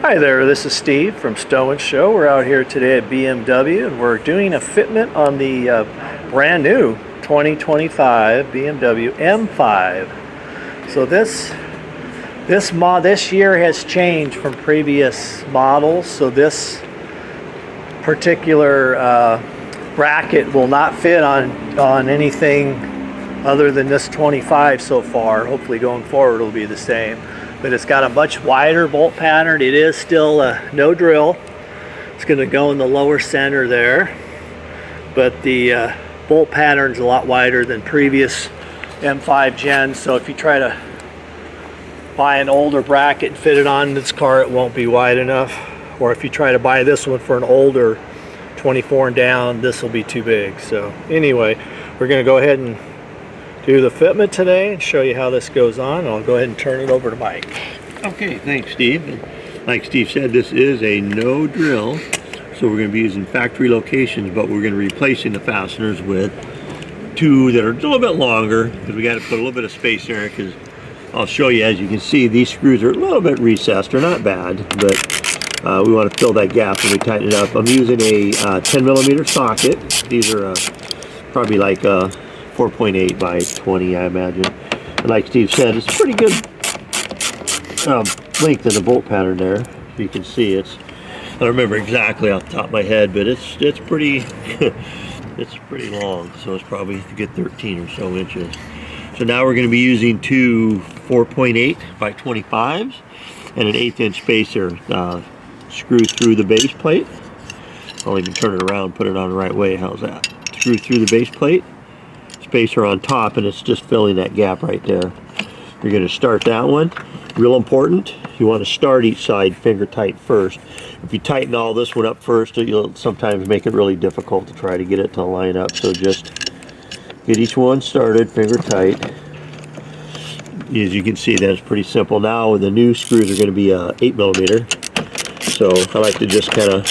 Hi there, this is Steve from STO N SHO. We're out here today at BMW and we're doing a fitment on the brand new 2025 BMW M5. So this year has changed from previous models. So this particular bracket will not fit on anything other than this 25 so far. Hopefully going forward it'll be the same. But it's got a much wider bolt pattern. It is still no drill. It's going to go in the lower center there, but the bolt pattern's a lot wider than previous M5 gens. So if you try to buy an older bracket and fit it on this car, it won't be wide enough. Or if you try to buy this one for an older 24 and down, this will be too big. So anyway, we're going to go ahead and do the fitment today and show you how this goes on. I'll go ahead and turn it over to Mike. Okay, thanks Steve. Like Steve said, this is a no drill, so we're going to be using factory locations, but we're going to be replacing the fasteners with two that are a little bit longer because we got to put a little bit of space there. Because I'll show you, as you can see, these screws are a little bit recessed. They're not bad, but we want to fill that gap when we tighten it up. I'm using a 10mm socket. These are probably like 4.8 by 20, I imagine. And like Steve said, it's pretty good length in the bolt pattern there. You can see I don't remember exactly off the top of my head, but it's pretty it's pretty long. So it's probably, you get 13 or so inches. So now we're going to be using two 4.8 by 25s and an 1/8 inch spacer screw through the base plate. I'll even turn it around and put it on the right way. How's that? Screw through the base plate, spacer on top, and it's just filling that gap right there. You're going to start that one. Real important, you want to start each side finger tight first. If you tighten all this one up first, you'll sometimes make it really difficult to try to get it to line up. So just get each one started finger tight. As you can see, that's pretty simple. Now the new screws are going to be 8mm. So I like to just kind of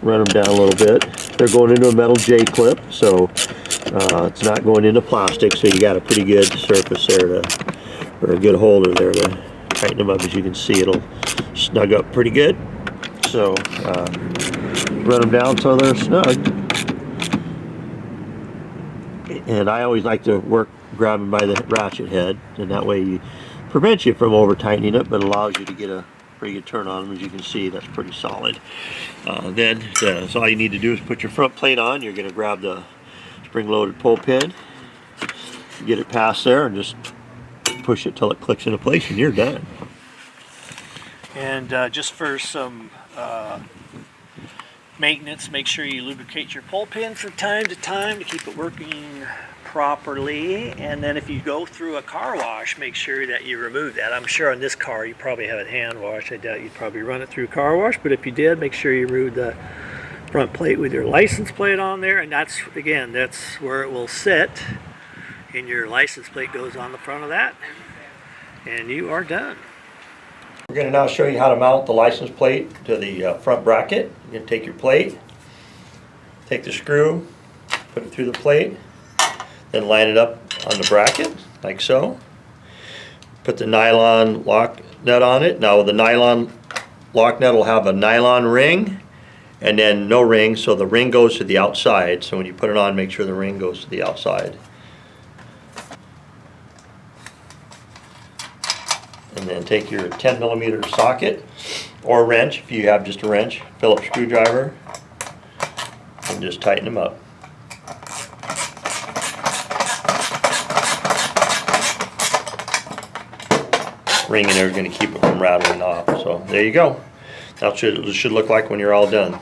run them down a little bit. They're going into a metal J-clip, so it's not going into plastic, so you got a pretty good surface there or a good holder there to tighten them up. As you can see, it'll snug up pretty good. So run them down so they're snug. And I always like to grab them by the ratchet head, and that way you prevents you from over tightening it, but allows you to get a pretty good turn on them. As you can see, that's pretty solid. So all you need to do is put your front plate on. You're going to grab the spring-loaded pull pin, get it past there, and just push it till it clicks into place, and you're done. And just for some maintenance, make sure you lubricate your pull pin from time to time to keep it working properly. And then if you go through a car wash, make sure that you remove that. I'm sure on this car you probably have it hand washed. I doubt you'd probably run it through car wash, but if you did, make sure you remove the front plate with your license plate on there, and that's where it will sit, and your license plate goes on the front of that, and you are done. We're going to now show you how to mount the license plate to the front bracket. You're going to take your plate, take the screw, put it through the plate, then line it up on the bracket like so. Put the nylon lock nut on it. Now the nylon lock nut will have a nylon ring and then no ring, so the ring goes to the outside. So when you put it on, make sure the ring goes to the outside. And then take your 10mm socket or wrench, if you have just a wrench, Phillips screwdriver, and just tighten them up. Ring in there is going to keep it from rattling off. So there you go. That's what it should look like when you're all done.